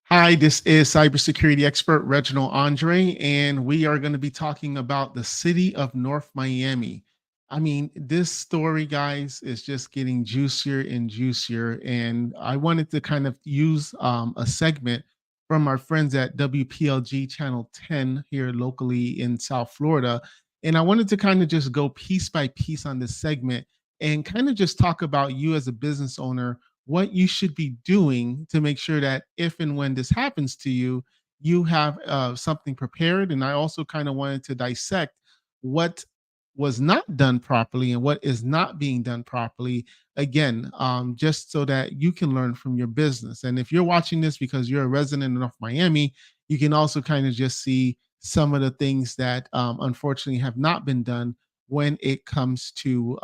Hi, this is cybersecurity expert Reginald Andre, and we are going to be talking about the city of North Miami. I mean, this story, guys, is just getting juicier and juicier. And I wanted to kind of use a segment from our friends at WPLG Channel 10 here locally in South Florida. And I wanted to kind of just go piece by piece on this segment and kind of just talk about you as a business owner, what you should be doing to make sure that if and when this happens to you, you have something prepared. And I also kind of wanted to dissect what was not done properly and what is not being done properly. Again, just so that you can learn from your business. And if you're watching this because you're a resident of Miami, you can also kind of just see some of the things that unfortunately have not been done when it comes to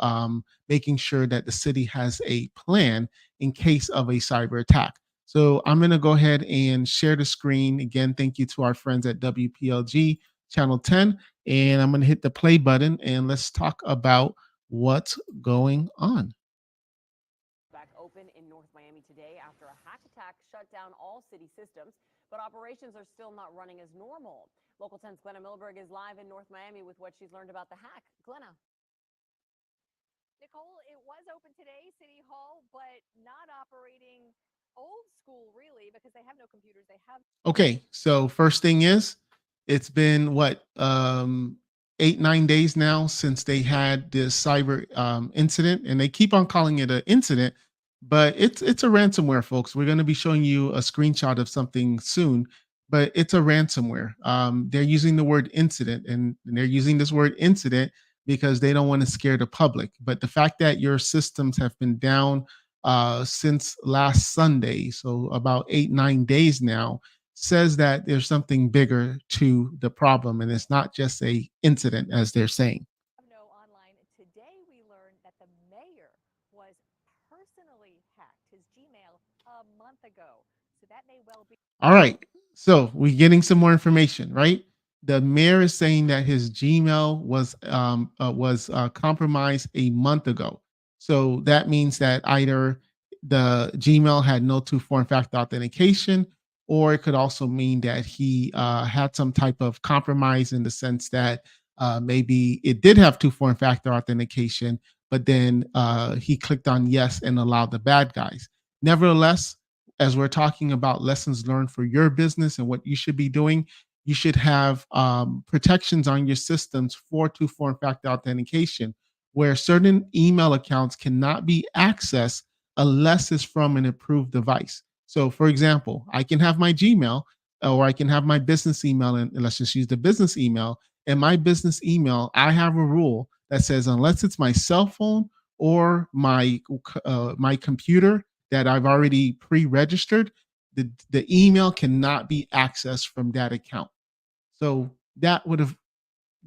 making sure that the city has a plan in case of a cyber attack. So I'm going to go ahead and share the screen. Again, thank you to our friends at WPLG Channel 10. And I'm going to hit the play button and let's talk about what's going on. Back open in North Miami today after a hack attack shut down all city systems, but operations are still not running as normal. Local 10's Glenna Milberg is live in North Miami with what she's learned about the hack. Glenna. Nicole, it was open today, City Hall, but not operating old school, really, because they have no computers. They have. Okay, so first thing is, it's been what 8 9 days now since they had this cyber incident, and they keep on calling it an incident, but it's a ransomware, folks. We're going to be showing you a screenshot of something soon, but it's a ransomware. They're using the word incident, and they're using this word incident because they don't want to scare the public. But the fact that your systems have been down since last Sunday, so about 8 9 days now, says that there's something bigger to the problem, and it's not just a incident as they're saying. No online. Today, we learned that the mayor was personally hacked his Gmail a month ago. So that may well be. All right, so we're getting some more information, right? The mayor is saying that his Gmail was compromised a month ago. So that means that either the Gmail had no two-form factor authentication, or it could also mean that he had some type of compromise in the sense that maybe it did have two-form factor authentication, but then he clicked on yes and allowed the bad guys. Nevertheless, as we're talking about lessons learned for your business and what you should be doing, you should have protections on your systems for two-form factor authentication, where certain email accounts cannot be accessed unless it's from an approved device. So, for example, I can have my Gmail or I can have my business email, and let's just use the business email. And my business email, I have a rule that says unless it's my cell phone or my computer that I've already pre-registered, the email cannot be accessed from that account. So that would have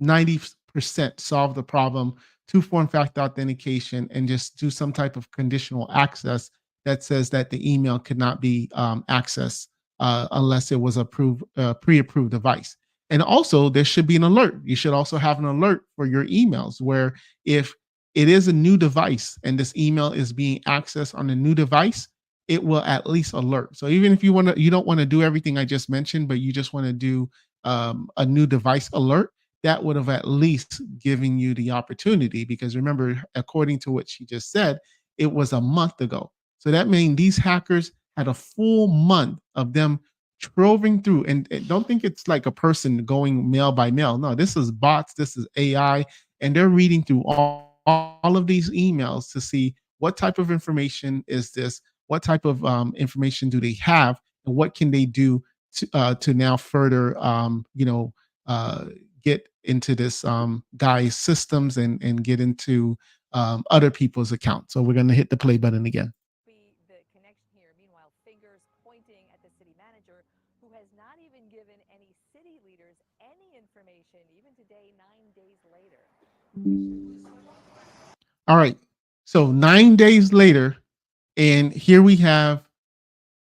90% solved the problem. Two-form factor authentication, and just do some type of conditional access that says that the email could not be accessed unless it was approved, pre-approved device. And also, there should be an alert. You should also have an alert for your emails where if it is a new device and this email is being accessed on a new device, it will at least alert. So even if you don't want to do everything I just mentioned, but you just want to do a new device alert, that would have at least given you the opportunity. Because remember, according to what she just said, it was a month ago. So that means these hackers had a full month of them troving through. And don't think it's like a person going mail by mail. No, this is bots, this is AI, and they're reading through all of these emails to see what type of information is this, what type of information do they have, and what can they do to now further, get into this guy's systems and get into other people's accounts. So we're going to hit the play button again. Be the connection here. Meanwhile, fingers pointing at the city manager, who has not even given any city leaders any information, even today, 9 days later. All right. So 9 days later, and here we have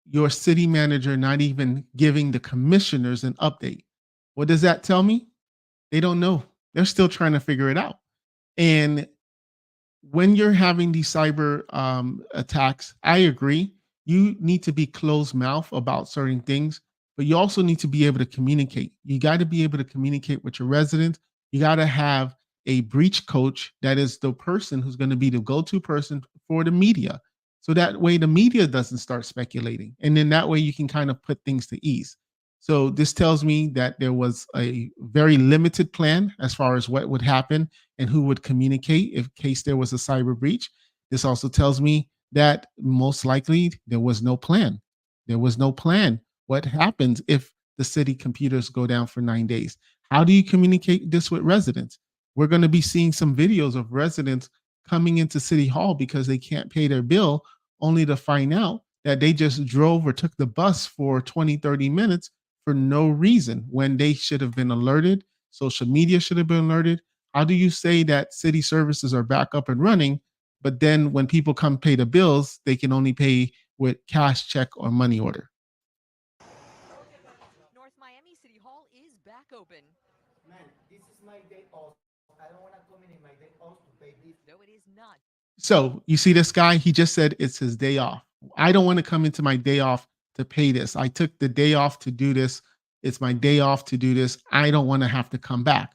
your city manager not even giving the commissioners an update. What does that tell me? They don't know. They're still trying to figure it out. And when you're having these cyber attacks, I agree. You need to be closed mouth about certain things, but you also need to be able to communicate. You got to be able to communicate with your residents. You got to have a breach coach that is the person who's going to be the go-to person for the media. So that way the media doesn't start speculating. And then that way you can kind of put things to ease. So this tells me that there was a very limited plan as far as what would happen and who would communicate in case there was a cyber breach. This also tells me that most likely there was no plan. There was no plan. What happens if the city computers go down for 9 days? How do you communicate this with residents? We're going to be seeing some videos of residents coming into City Hall because they can't pay their bill, only to find out that they just drove or took the bus for 20, 30 minutes for no reason when they should have been alerted. Social media should have been alerted. How do you say that city services are back up and running, but then when people come pay the bills, they can only pay with cash, check, or money order? North Miami City Hall is back open, Man, this is my day off. I don't want to come in my day off to pay this. though it is not. So you see this guy, he just said it's his day off. I don't want to come into my day off to pay this. I took the day off to do this. It's my day off to do this. I don't want to have to come back.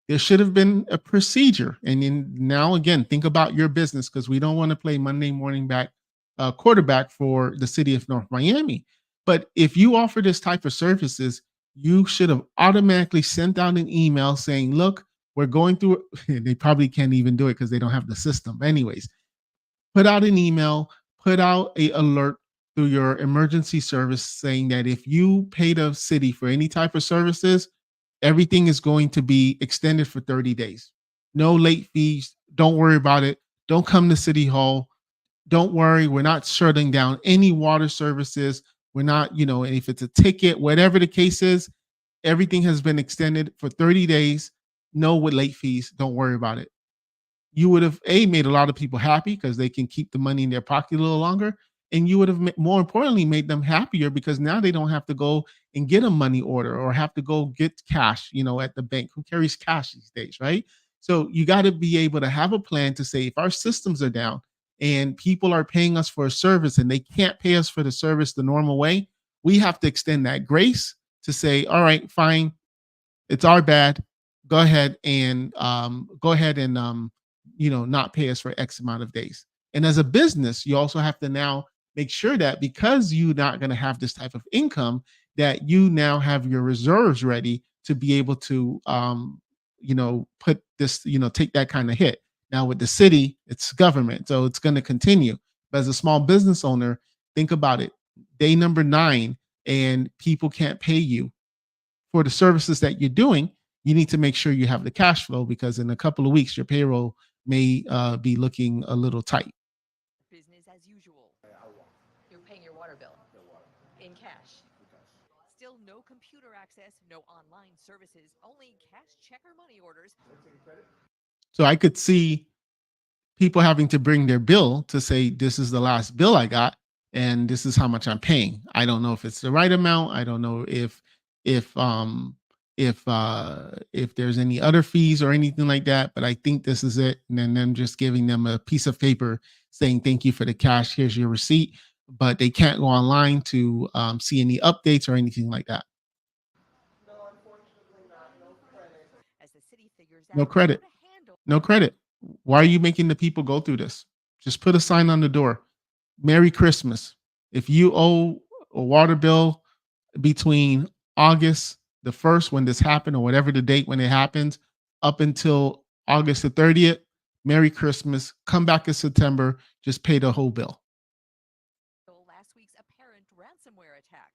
There should have been a procedure. And then now again, think about your business, because we don't want to play Monday morning back quarterback for the city of North Miami. But if you offer this type of services, you should have automatically sent out an email saying, look, we're going through, they probably can't even do it because they don't have the system. Anyways, put out an email, put out a alert through your emergency service saying that if you pay the city for any type of services, everything is going to be extended for 30 days. No late fees. Don't worry about it. Don't come to City Hall. Don't worry. We're not shutting down any water services. We're not, and if it's a ticket, whatever the case is, everything has been extended for 30 days. No with late fees. Don't worry about it. You would have made a lot of people happy because they can keep the money in their pocket a little longer, and you would have more importantly made them happier because now they don't have to go and get a money order or have to go get cash at the bank. Who carries cash these days, right? So you got to be able to have a plan to say, if our systems are down and people are paying us for a service and they can't pay us for the service the normal way, we have to extend that grace to say, all right, fine, it's our bad. Go ahead and not pay us for X amount of days. And as a business, you also have to now make sure that because you're not going to have this type of income, that you now have your reserves ready to be able to put this, take that kind of hit. Now with the city, it's government, so it's going to continue. But as a small business owner, think about it. Day number 9, and people can't pay you for the services that you're doing. You need to make sure you have the cash flow, because in a couple of weeks, your payroll may be looking a little tight. Business as usual. You're paying your water bill in cash. Still no computer access, no online services, only cash, check, or money orders. So I could see people having to bring their bill to say, this is the last bill I got, and this is how much I'm paying. I don't know if it's the right amount. I don't know if there's any other fees or anything like that, but I think this is it. And then them just giving them a piece of paper saying, thank you for the cash, here's your receipt, but they can't go online to see any updates or anything like that. No, unfortunately not. No credit. As the city figures No out credit. how to handle No credit. Why are you making the people go through this? Just put a sign on the door. Merry Christmas. If you owe a water bill between August the 1st, when this happened, or whatever the date when it happens, up until August the 30th, Merry Christmas. Come back in September. Just pay the whole bill. last week's apparent ransomware attack.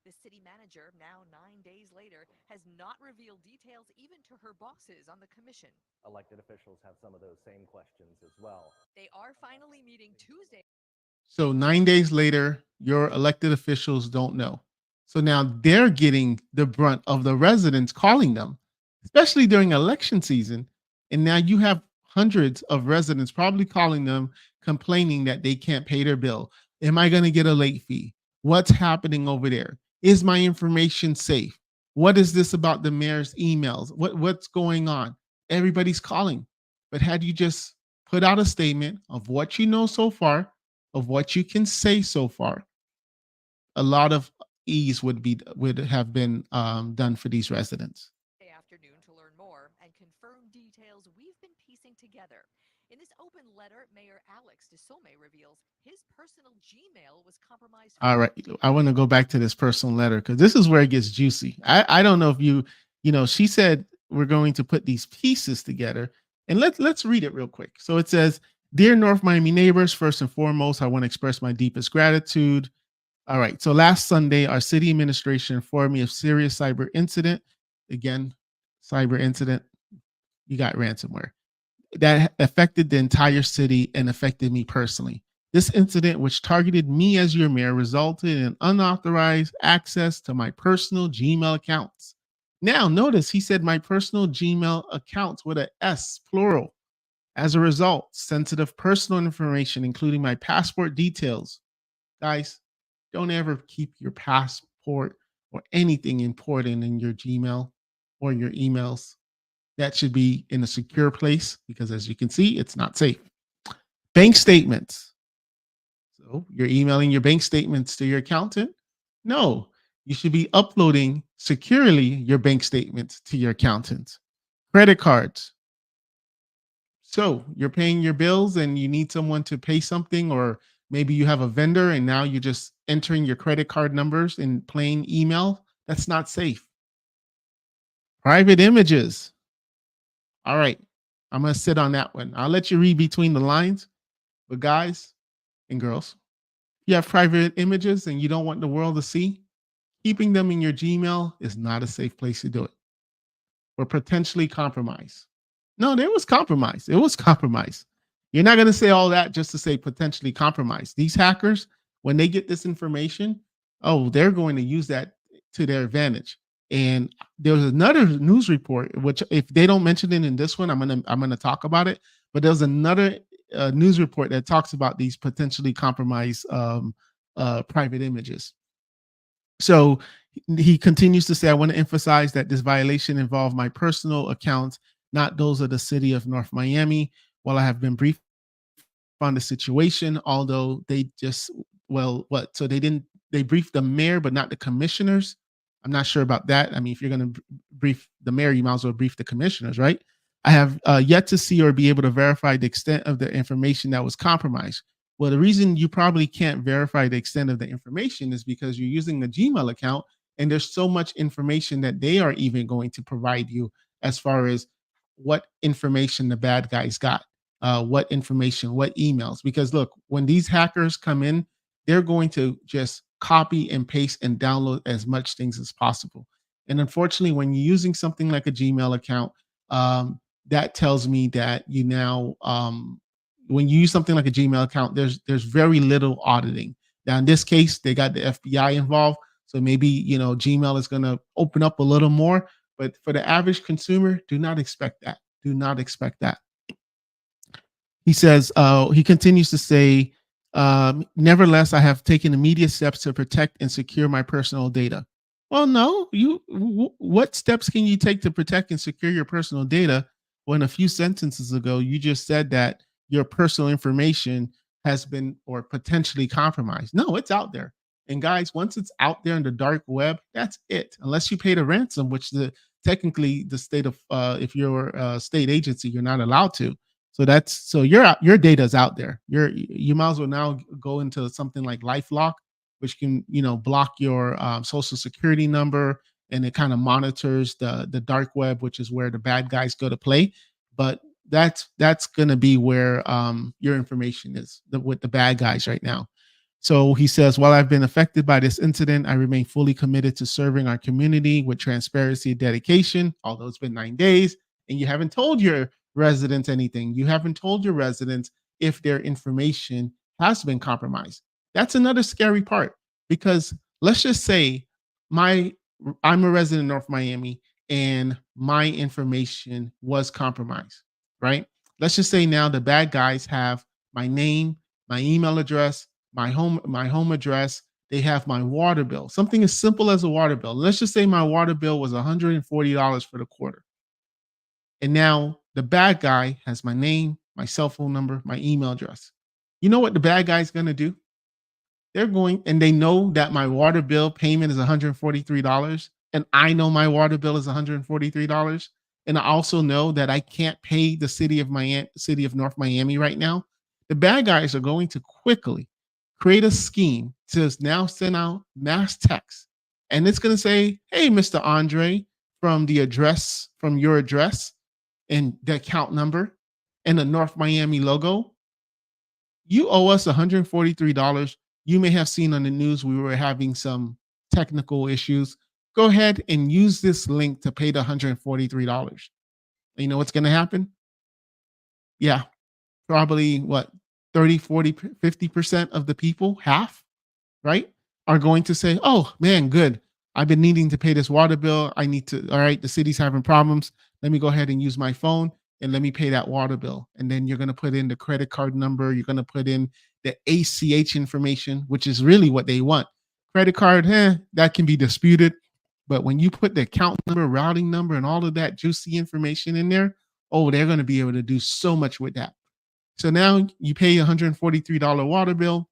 The city manager, now 9 days later, has not revealed details even to her bosses on the commission. Elected officials have some of those same questions as well. They are finally meeting Tuesday. So 9 days later, your elected officials don't know. So now they're getting the brunt of the residents calling them, especially during election season. And now you have hundreds of residents probably calling them, complaining that they can't pay their bill. Am I going to get a late fee? What's happening over there? Is my information safe? What is this about the mayor's emails? What's going on? Everybody's calling. But had you just put out a statement of what you know so far, of what you can say so far, a lot of ease would have been done for these residents. Afternoon to learn more and confirm details we've been piecing together. In this open letter, Mayor Alix Desulme reveals his personal Gmail was compromised. All right, I want to go back to this personal letter because this is where it gets juicy. I don't know if she said we're going to put these pieces together, and let's read it real quick. So it says, "Dear North Miami neighbors, first and foremost, I want to express my deepest gratitude." All right. So last Sunday, our city administration informed me of serious cyber incident. Again, cyber incident. You got ransomware that affected the entire city and affected me personally. This incident, which targeted me as your mayor, resulted in unauthorized access to my personal Gmail accounts. Now, notice he said my personal Gmail accounts with a S, plural. As a result, sensitive personal information, including my passport details. Guys, don't ever keep your passport or anything important in your Gmail or your emails. That should be in a secure place because, as you can see, it's not safe. Bank statements. So you're emailing your bank statements to your accountant? No, you should be uploading securely your bank statements to your accountant. Credit cards. So you're paying your bills and you need someone to pay something, or maybe you have a vendor and now you're just entering your credit card numbers in plain email. That's not safe. Private images. All right, I'm going to sit on that one. I'll let you read between the lines. But guys and girls, if you have private images and you don't want the world to see, keeping them in your Gmail is not a safe place to do it. Or potentially compromise. No, there was compromise. It was compromise. You're not going to say all that just to say potentially compromise. These hackers, when they get this information, oh, they're going to use that to their advantage. And there was another news report, which if they don't mention it in this one, I'm gonna talk about it. But there's another news report that talks about these potentially compromised private images. So he continues to say, I want to emphasize that this violation involved my personal accounts, not those of the city of North Miami. While I have been briefed on the situation, although they just, well, what? So they briefed the mayor, but not the commissioners. I'm not sure about that. I mean, if you're going to brief the mayor, you might as well brief the commissioners, right? I have yet to see or be able to verify the extent of the information that was compromised. Well, the reason you probably can't verify the extent of the information is because you're using the Gmail account and there's so much information that they are even going to provide you as far as what information the bad guys got, what information, what emails. Because look, when these hackers come in, they're going to just copy and paste and download as much things as possible. And unfortunately, when you're using something like a Gmail account, that tells me that you now, when you use something like a Gmail account, there's very little auditing. Now, in this case, they got the FBI involved, so maybe Gmail is going to open up a little more. But for the average consumer, do not expect that. Do not expect that. He says, he continues to say, nevertheless, I have taken immediate steps to protect and secure my personal data. Well, no, what steps can you take to protect and secure your personal data when a few sentences ago you just said that your personal information has been or potentially compromised? No, it's out there. And guys, once it's out there in the dark web, that's it. Unless you paid a ransom, which technically the state of if you're a state agency, you're not allowed to. So your data is out there. You might as well now go into something like LifeLock, which can block your social security number, and it kind of monitors the dark web, which is where the bad guys go to play. But that's going to be where your information is with the bad guys right now. So he says, while I've been affected by this incident, I remain fully committed to serving our community with transparency and dedication. Although it's been 9 days and you haven't told your residents anything, you haven't told your residents if their information has been compromised. That's another scary part, because let's just say I'm a resident of North Miami and my information was compromised, right? Let's just say now the bad guys have my name, my email address, my home address. They have my water bill, something as simple as a water bill. Let's just say my water bill was $140 for the quarter. And now the bad guy has my name, my cell phone number, my email address. You know what the bad guy's going to do? They're going and they know that my water bill payment is $143 and I know my water bill is $143 and I also know that I can't pay the city of North Miami right now. The bad guys are going to quickly create a scheme to now send out mass texts and it's going to say, "Hey, Mr. Andre, from your address and the account number and the North Miami logo, you owe us $143. You may have seen on the news we were having some technical issues. Go ahead and use this link to pay the $143." And you know what's going to happen? Yeah, probably what, 30, 40, 50% of the people, half, right, are going to say, "Oh man, good. I've been needing to pay this water bill. I need to, all right, the city's having problems. Let me go ahead and use my phone and let me pay that water bill." And then you're going to put in the credit card number. You're going to put in the ACH information, which is really what they want. Credit card, that can be disputed. But when you put the account number, routing number, and all of that juicy information in there, oh, they're going to be able to do so much with that. So now you pay a $143 water bill.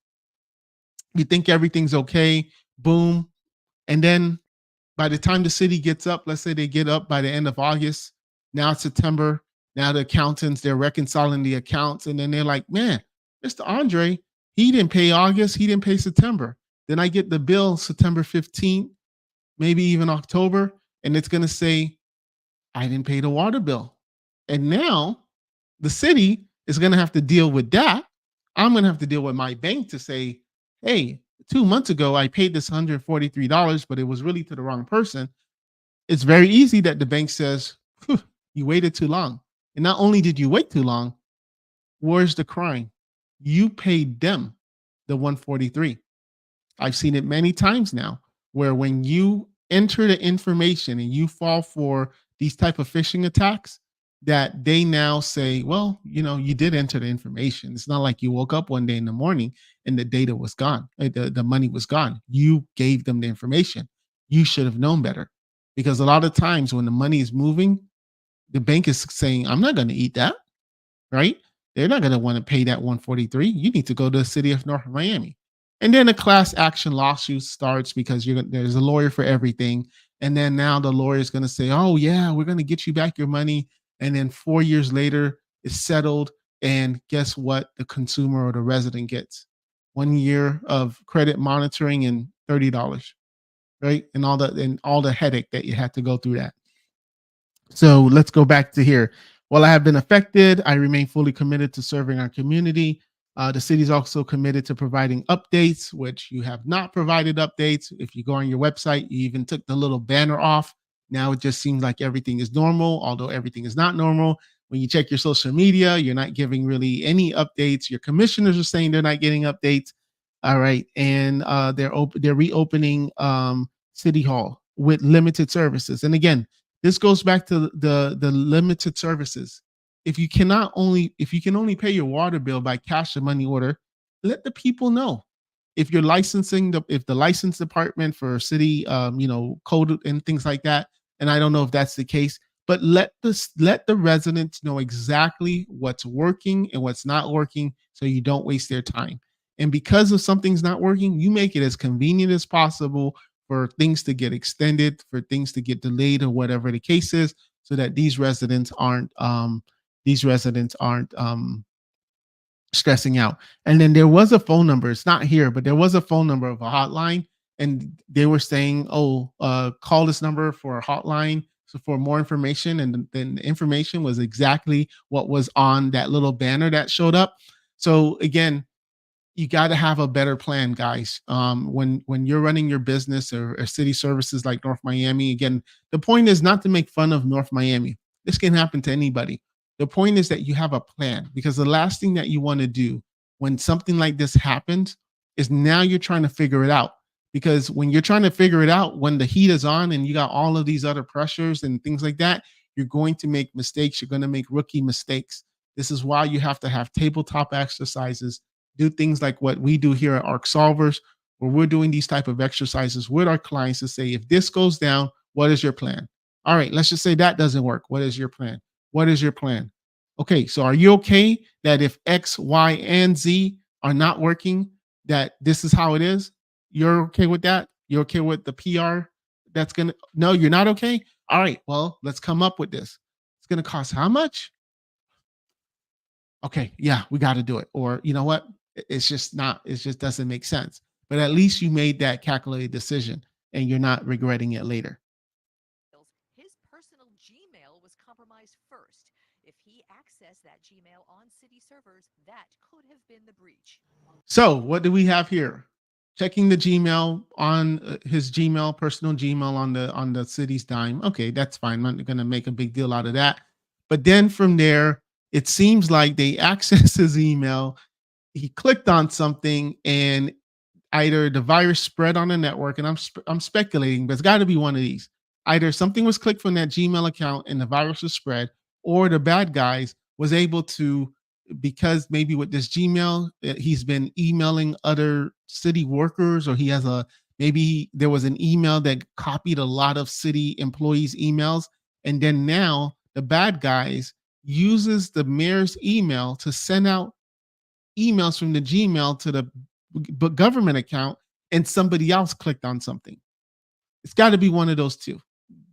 You think everything's okay. Boom. And then by the time the city gets up, let's say they get up by the end of August, now it's September. Now the accountants, they're reconciling the accounts. And then they're like, "Man, Mr. Andre, he didn't pay August. He didn't pay September." Then I get the bill September 15th, maybe even October. And it's going to say, "I didn't pay the water bill." And now the city is going to have to deal with that. I'm going to have to deal with my bank to say, "Hey, 2 months ago, I paid this $143, but it was really to the wrong person." It's very easy that the bank says, "Phew, you waited too long." And not only did you wait too long, where's the crime? You paid them the 143. I've seen it many times now where when you enter the information and you fall for these type of phishing attacks, that they now say, "Well, you did enter the information. It's not like you woke up one day in the morning and the data was gone, the money was gone. You gave them the information. You should have known better." Because a lot of times when the money is moving, the bank is saying, "I'm not going to eat that," right? They're not going to want to pay that 143. You need to go to the city of North Miami. And then a class action lawsuit starts because there's a lawyer for everything. And then now the lawyer is going to say, "Oh, yeah, we're going to get you back your money." And then 4 years later, it's settled. And guess what? The consumer or the resident gets 1 year of credit monitoring and $30, right? And all the headache that you had to go through that. So let's go back to here. While I have been affected, I remain fully committed to serving our community. The city is also committed to providing updates, which you have not provided updates. If you go on your website, you even took the little banner off. Now it just seems like everything is normal, although everything is not normal. When you check your social media, you're not giving really any updates. Your commissioners are saying they're not getting updates. All right, and they're reopening City Hall with limited services. And again, this goes back to the limited services. If you can only pay your water bill by cash or money order, let the people know. If you're if the license department for city, code and things like that, and I don't know if that's the case, but let the residents know exactly what's working and what's not working, so you don't waste their time. And because if something's not working, you make it as convenient as possible for things to get extended, for things to get delayed, or whatever the case is, so that these residents aren't stressing out. And then there was a phone number. It's not here, but there was a phone number of a hotline, and they were saying, "Oh, call this number for a hotline so for more information." And then the information was exactly what was on that little banner that showed up. So again, you got to have a better plan, guys. When you're running your business or city services like North Miami, again, the point is not to make fun of North Miami. This can happen to anybody. The point is that you have a plan, because the last thing that you want to do when something like this happens is now you're trying to figure it out. Because when you're trying to figure it out, when the heat is on and you got all of these other pressures and things like that, you're going to make mistakes. You're going to make rookie mistakes. This is why you have to have tabletop exercises, do things like what we do here at Arc Solvers, where we're doing these type of exercises with our clients to say, if this goes down, what is your plan? All right, let's just say that doesn't work. What is your plan? What is your plan? Okay, so are you okay that if X, Y, and Z are not working, that this is how it is. You're okay with that? You're okay with the PR that's going to, no, you're not okay? All right, well, let's come up with this. It's going to cost how much? Okay, yeah, we got to do it. Or you know what? It's just not, it just doesn't make sense. But at least you made that calculated decision and you're not regretting it later. His personal Gmail was compromised first. If he accessed that Gmail on city servers, that could have been the breach. So what do we have here? Checking the Gmail on his Gmail, personal Gmail on the city's dime. Okay, that's fine. I'm not going to make a big deal out of that. But then from there, it seems like they accessed his email. He clicked on something, and either the virus spread on the network, and I'm speculating, but it's got to be one of these. Either something was clicked from that Gmail account and the virus was spread, or the bad guys was able to, because maybe with this Gmail, he's been emailing other city workers, or he has a, maybe there was an email that copied a lot of city employees' emails, and then now the bad guys uses the mayor's email to send out emails from the Gmail to the government account, and somebody else clicked on something. It's got to be one of those two.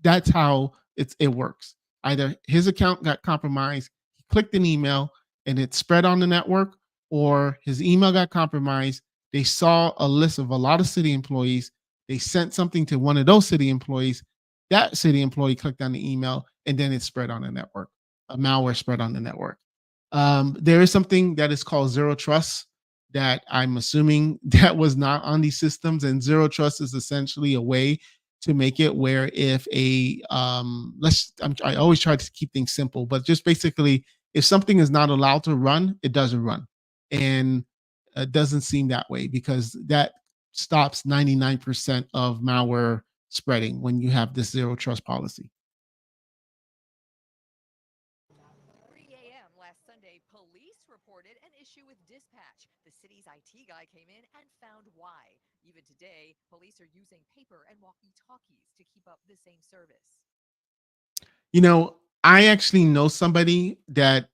That's how it works. Either his account got compromised, he clicked an email and it spread on the network, or his email got compromised. They saw a list of a lot of city employees. They sent something to one of those city employees. That city employee clicked on the email, and then it spread on the network. A malware spread on the network. There is something that is called zero trust that I'm assuming that was not on these systems. And zero trust is essentially a way to make it where if a I always try to keep things simple, but just basically, if something is not allowed to run, it doesn't run. And it doesn't seem that way, because that stops 99% of malware spreading when you have this zero trust policy. 3 a.m. last Sunday, police reported an issue with dispatch. The city's IT guy came in and found why. Even today, police are using paper and walkie-talkies to keep up the same service. You know, I actually know somebody that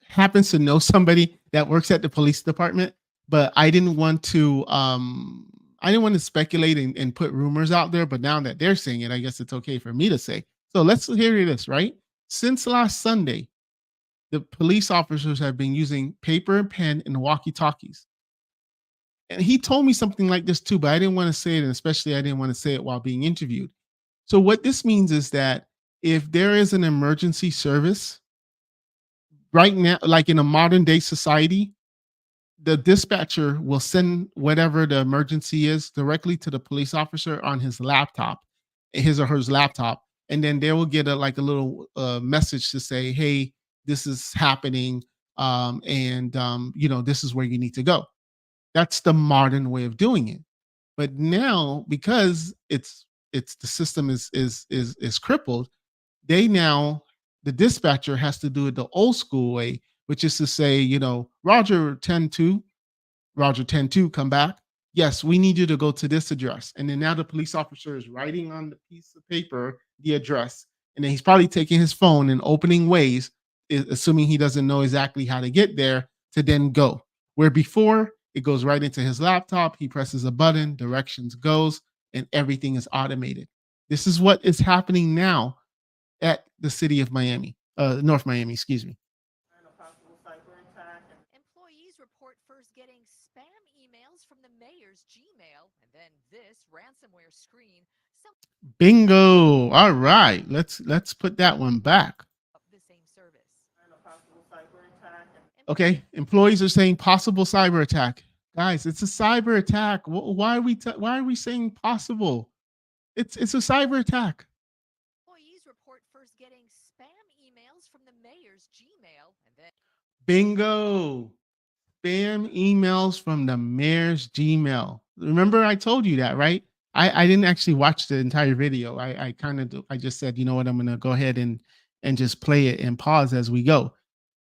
happens to know somebody that works at the police department, but I didn't want to speculate and put rumors out there, but now that they're saying it, I guess it's okay for me to say. So let's hear this, right? Since last Sunday, the police officers have been using paper and pen and walkie-talkies. And he told me something like this too, but I didn't want to say it, and especially I didn't want to say it while being interviewed. So what this means is that if there is an emergency service right now, like in a modern day society, the dispatcher will send whatever the emergency is directly to the police officer on his laptop, his or her laptop, and then they will get a little message to say, "Hey, this is happening, and this is where you need to go." That's the modern way of doing it. But now, because it's the system is crippled, the dispatcher has to do it the old school way, which is to say, Roger 10-2, Roger 10-2, come back. Yes, we need you to go to this address. And then now the police officer is writing on the piece of paper the address. And then he's probably taking his phone and opening ways, assuming he doesn't know exactly how to get there, to then go. Where before, it goes right into his laptop. He presses a button, directions goes, and everything is automated. This is what is happening now at the city of Miami, North Miami, excuse me. Employees report first getting spam emails from the mayor's Gmail, and then this ransomware screen. Bingo. All right, let's put that one back. The same service. Okay, employees are saying possible cyber attack. Guys, it's a cyber attack. Why are we saying possible? It's a cyber attack. Employees report first getting spam emails from the mayor's Gmail, and then bingo. Spam emails from the mayor's Gmail. Remember, I told you that, right? I didn't actually watch the entire video. I just said, you know what, I'm gonna go ahead and just play it and pause as we go.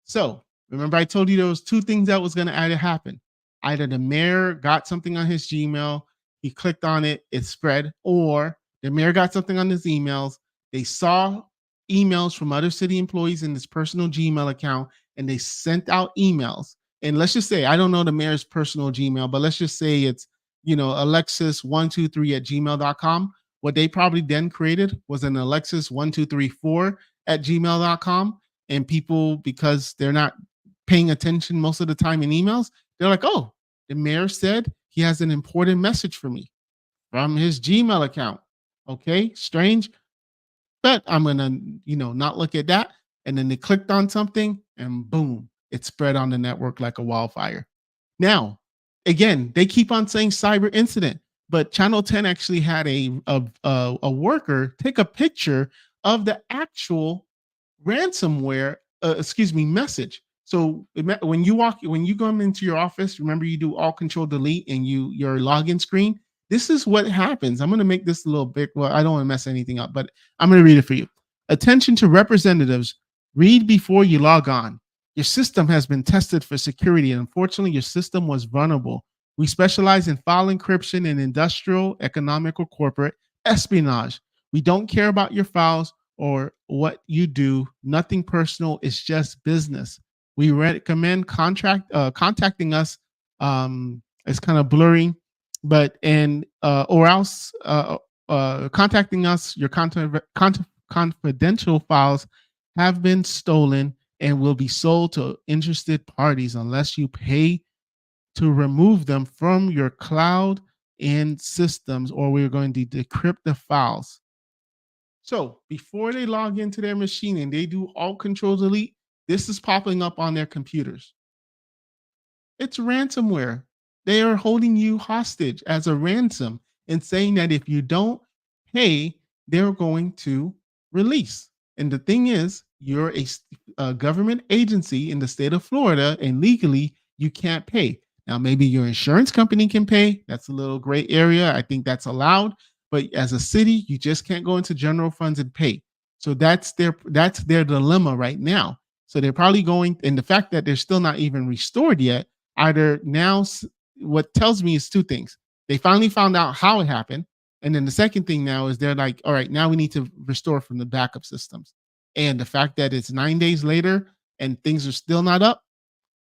So remember, I told you there was two things that was gonna either happen. Either the mayor got something on his Gmail, he clicked on it, it spread, or the mayor got something on his emails, they saw emails from other city employees in his personal Gmail account, and they sent out emails. and let's just say I don't know the mayor's personal Gmail, but let's just say it's Alexis123@gmail.com. What they probably then created was an Alexis1234@gmail.com. And people, because they're not paying attention most of the time in emails, they're like, oh, the mayor said he has an important message for me from his Gmail account. Okay, strange, but I'm gonna, not look at that. And then they clicked on something, and boom, it spread on the network like a wildfire. Now, again, they keep on saying cyber incident, but Channel 10 actually had a worker take a picture of the actual ransomware, message. So when you go into your office, remember you do all control delete and your login screen. This is what happens. I'm going to make this a little bit. Well, I don't want to mess anything up, but I'm going to read it for you. Attention to representatives, read before you log on. Your system has been tested for security, and unfortunately, your system was vulnerable. We specialize in file encryption and industrial, economic, or corporate espionage. We don't care about your files or what you do. Nothing personal. It's just business. We recommend contacting us. It's kind of blurring, but and or else contacting us. Your confidential files have been stolen and will be sold to interested parties unless you pay to remove them from your cloud and systems, or we're going to decrypt the files. So before they log into their machine and they do alt control delete, this is popping up on their computers. It's ransomware. They are holding you hostage as a ransom and saying that if you don't pay, they're going to release. And the thing is, you're a government agency in the state of Florida, and legally you can't pay. Now, maybe your insurance company can pay. That's a little gray area. I think that's allowed. But as a city, you just can't go into general funds and pay. So that's their dilemma right now. So they're probably going, and the fact that they're still not even restored yet, either now, what tells me is two things. They finally found out how it happened. And then the second thing now is they're like, all right, now we need to restore from the backup systems. And the fact that it's 9 days later and things are still not up,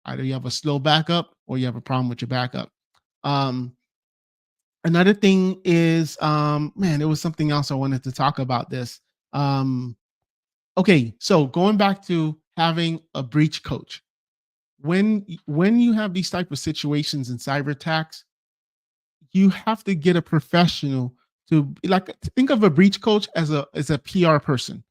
either you have a slow backup or you have a problem with your backup. Another thing is, man, there was something else I wanted to talk about this. Okay, so going back to having a breach coach. When you have these type of situations in cyber attacks, you have to get a professional to, like, think of a breach coach as a PR person.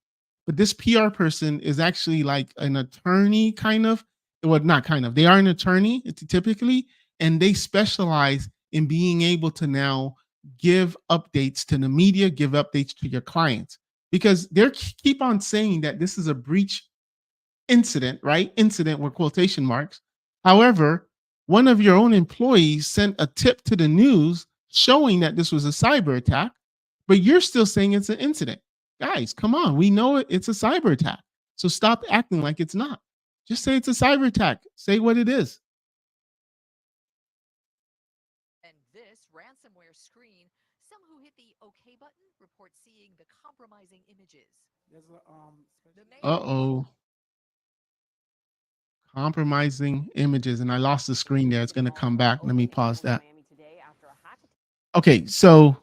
But this PR person is actually like an attorney, kind of. Well, not kind of. They are an attorney typically, and they specialize in being able to now give updates to the media, give updates to your clients, because they keep on saying that this is a breach incident, right? Incident with quotation marks. However, one of your own employees sent a tip to the news showing that this was a cyber attack, but you're still saying it's an incident. Guys, come on. We know it's a cyber attack. So stop acting like it's not. Just say it's a cyber attack. Say what it is. And this ransomware screen, some who hit the OK button report seeing the compromising images. The mayor Uh-oh. Compromising images. And I lost the screen there. It's going to come back. Let me pause that. Okay, so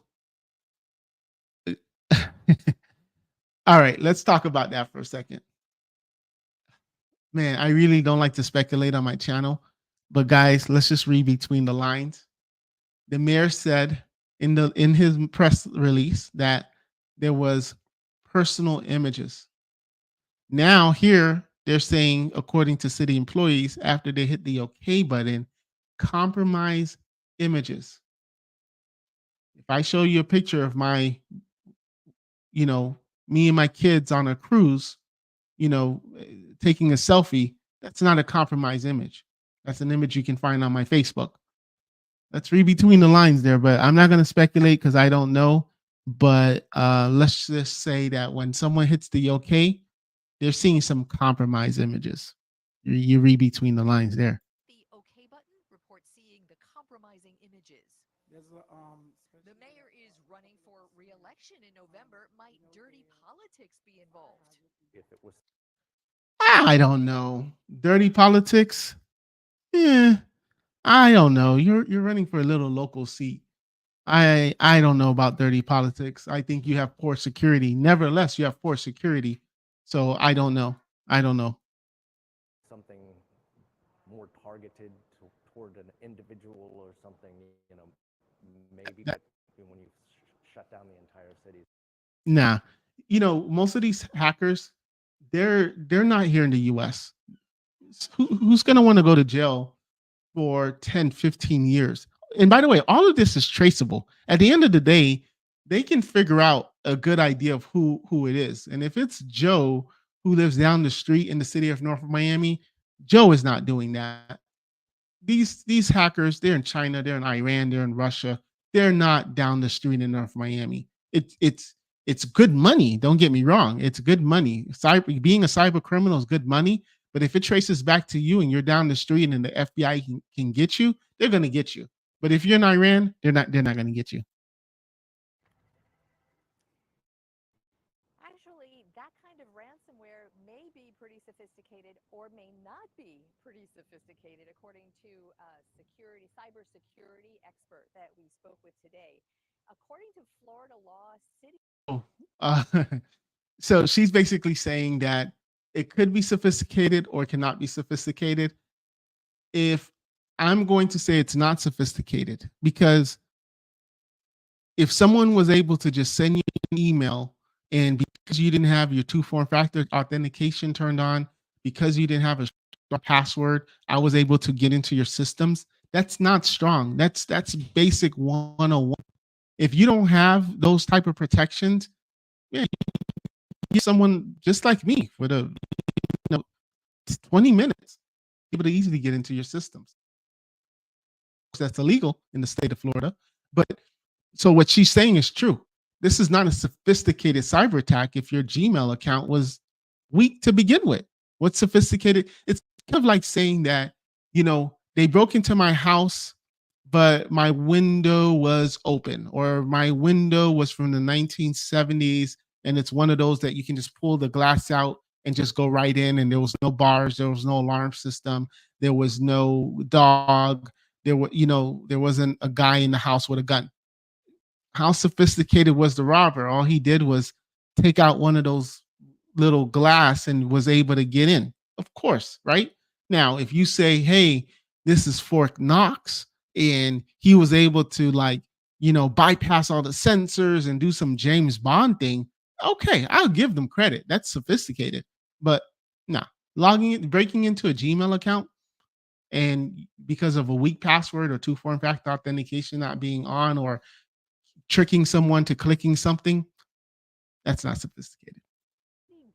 all right, let's talk about that for a second. Man, I really don't like to speculate on my channel, but guys, let's just read between the lines. The mayor said in his press release that there was personal images. Now here they're saying, according to city employees, after they hit the OK button, compromise images. If I show you a picture of my, me and my kids on a cruise, taking a selfie, that's not a compromised image. That's an image you can find on my Facebook. Let's read between the lines there, but I'm not going to speculate because I don't know. But let's just say that when someone hits the OK, they're seeing some compromised images. You read between the lines there. The OK button reports seeing the compromising images. The mayor is running for re-election in November. Might dirty politics be involved? If it was I don't know. Dirty politics. Yeah, I don't know. You're running for a little local seat. I don't know about dirty politics. I think you have poor security. Nevertheless, you have poor security. So I don't know. I don't know. Something more targeted toward an individual or something, maybe, That- but when you shut down the entire city. nah. Most of these hackers, they're not here in the US. Who's going to want to go to jail for 10, 15 years? And by the way, all of this is traceable. At the end of the day, they can figure out a good idea of who it is. And if it's Joe who lives down the street in the city of North Miami, Joe is not doing that. These hackers, they're in China, they're in Iran, they're in Russia. They're not down the street in North Miami. It's good money. Don't get me wrong. It's good money. Being a cyber criminal is good money. But if it traces back to you and you're down the street and the FBI can get you, they're gonna get you. But if you're in Iran, they're not gonna get you. Actually, that kind of ransomware may be pretty sophisticated or may not be pretty sophisticated, according to a cybersecurity expert that we spoke with today. According to Florida law, city Oh, uh, so she's basically saying that it could be sophisticated or it cannot be sophisticated. If I'm going to say it's not sophisticated, because if someone was able to just send you an email and because you didn't have your two-form factor authentication turned on, because you didn't have a password, I was able to get into your systems. That's not strong. That's basic 101. If you don't have those type of protections, yeah, you someone just like me for the 20 minutes, able to easily get into your systems. That's illegal in the state of Florida. But so what she's saying is true. This is not a sophisticated cyber attack if your Gmail account was weak to begin with. What's sophisticated? It's kind of like saying that, they broke into my house, but my window was open, or my window was from the 1970s, and it's one of those that you can just pull the glass out and just go right in, and there was no bars, there was no alarm system, there was no dog, there wasn't a guy in the house with a gun. How sophisticated was the robber? All he did was take out one of those little glass and was able to get in. Of course, right? Now, if you say, hey, this is Fort Knox, and he was able to, like, bypass all the sensors and do some James Bond thing, okay, I'll give them credit. That's sophisticated. But nah, breaking into a Gmail account, and because of a weak password or two-form factor authentication not being on, or tricking someone to clicking something, that's not sophisticated.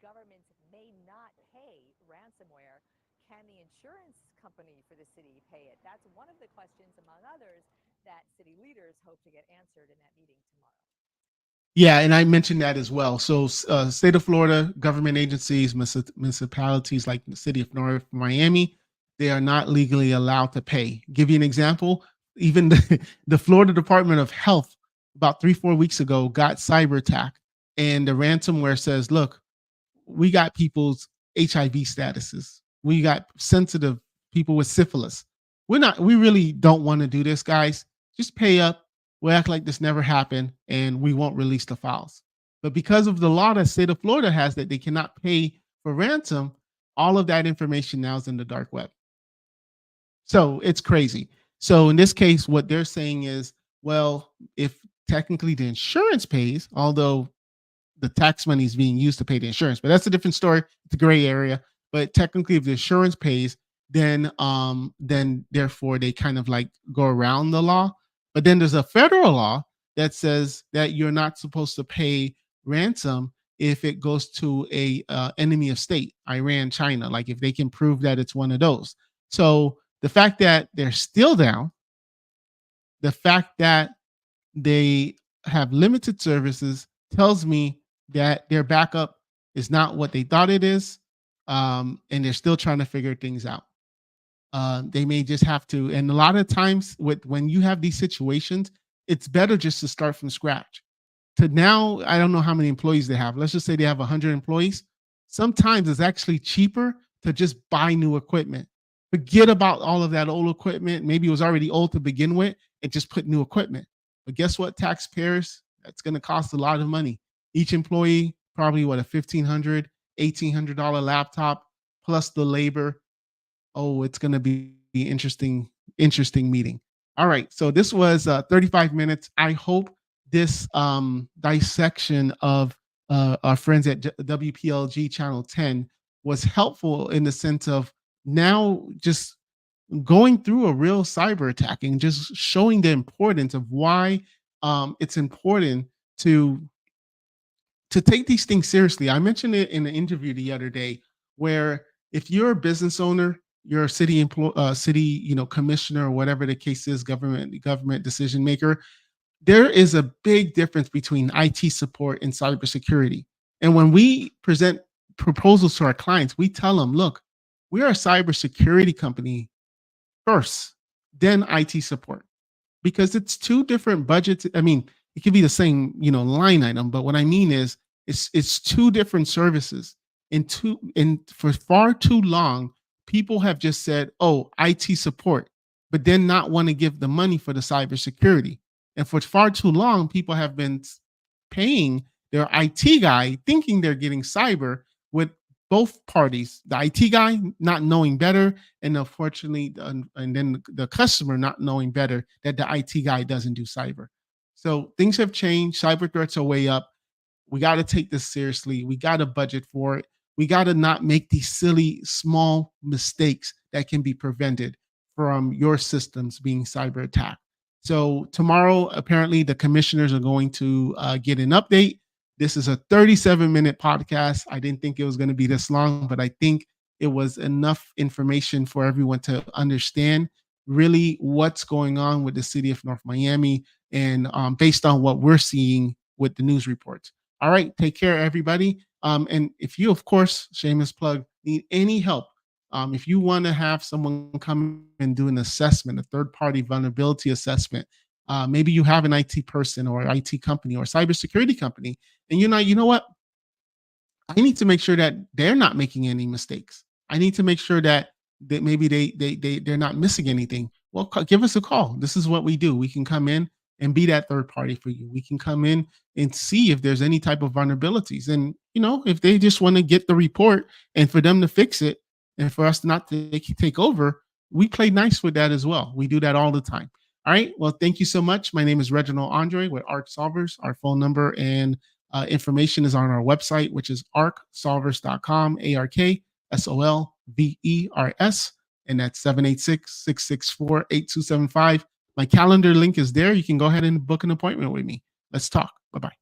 governments may not pay ransomware. Can the insurance company for the city pay it? That's one of the questions, among others, that city leaders hope to get answered in that meeting tomorrow. Yeah, and I mentioned that as well. So, state of Florida, government agencies, municipalities like the city of North Miami, they are not legally allowed to pay. Give you an example, even the Florida Department of Health about 3-4 weeks ago got cyber attack, and the ransomware says, look, we got people's HIV statuses. We got sensitive people with syphilis. We really don't want to do this, guys. Just pay up. We'll act like this never happened and we won't release the files. But because of the law that state of Florida has that they cannot pay for ransom, all of that information now is in the dark web. So it's crazy. So in this case, what they're saying is, well, if technically the insurance pays, although the tax money is being used to pay the insurance, but that's a different story. It's a gray area. But technically, if the insurance pays, then therefore they kind of like go around the law. But then there's a federal law that says that you're not supposed to pay ransom if it goes to a enemy of state, Iran, China, like if they can prove that it's one of those. So the fact that they're still down, the fact that they have limited services tells me that their backup is not what they thought it is, and they're still trying to figure things out. They may just have to, and a lot of times when you have these situations, it's better just to start from scratch. To now, I don't know how many employees they have. Let's just say they have 100 employees. Sometimes it's actually cheaper to just buy new equipment. Forget about all of that old equipment. Maybe it was already old to begin with, and just put new equipment. But guess what, taxpayers? That's going to cost a lot of money. Each employee, probably what, a $1,500, $1,800 laptop plus the labor. Oh, it's going to be interesting meeting. All right. So this was 35 minutes. I hope this dissection of our friends at WPLG Channel 10 was helpful in the sense of now just going through a real cyber attack and just showing the importance of why it's important to take these things seriously. I mentioned it in an interview the other day where if you're a business owner, you're a city commissioner or whatever the case is, government decision maker, there is a big difference between IT support and cybersecurity. And when we present proposals to our clients, we tell them, look, we are a cybersecurity company first, then IT support, because it's two different budgets. I mean, it could be the same, line item, but what I mean is it's two different services. And for far too long, people have just said, "Oh, IT support," but then not want to give the money for the cybersecurity. And for far too long, people have been paying their IT guy, thinking they're getting cyber, with both parties, the IT guy not knowing better, and unfortunately, and then the customer not knowing better that the IT guy doesn't do cyber. So things have changed. Cyber threats are way up. We got to take this seriously. We got to budget for it. We got to not make these silly small mistakes that can be prevented from your systems being cyber attacked. So tomorrow, apparently, the commissioners are going to get an update. This is a 37-minute podcast. I didn't think it was going to be this long, but I think it was enough information for everyone to understand really what's going on with the city of North Miami, and based on what we're seeing with the news reports. All right, take care, everybody. And if you, of course, shameless plug, need any help, if you want to have someone come and do an assessment, a third-party vulnerability assessment, maybe you have an IT person or IT company or cybersecurity company, and you're not, you know what? I need to make sure that they're not making any mistakes. I need to make sure that maybe they're not missing anything. Well, give us a call. This is what we do. We can come in and be that third party for you. We can come in and see if there's any type of vulnerabilities. And if they just want to get the report and for them to fix it and for us not to take over, we play nice with that as well. We do that all the time. All right. Well, thank you so much. My name is Reginald Andre with ARC Solvers. Our phone number and information is on our website, which is arcsolvers.com, ARKSOLVERS, and that's 786-664-8275. My calendar link is there. You can go ahead and book an appointment with me. Let's talk. Bye-bye.